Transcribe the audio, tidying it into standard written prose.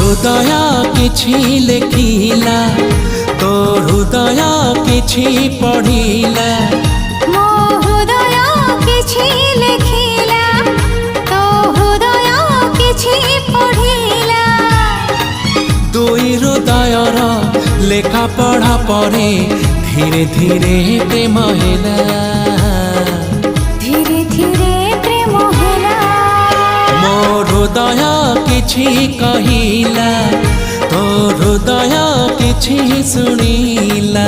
हृदय किछि लेखिला तो हृदय किछि पढ़िला मो हृदय किछि लेखिला तो हृदय किछि पढ़िला दुई हृदयर लेखा पढ़ा परे धीरे धीरे प्रेम हेला धीरे धीरे प्रेम हेला मो हृदय किछि कहिला तो हृदय किछि सुनिला।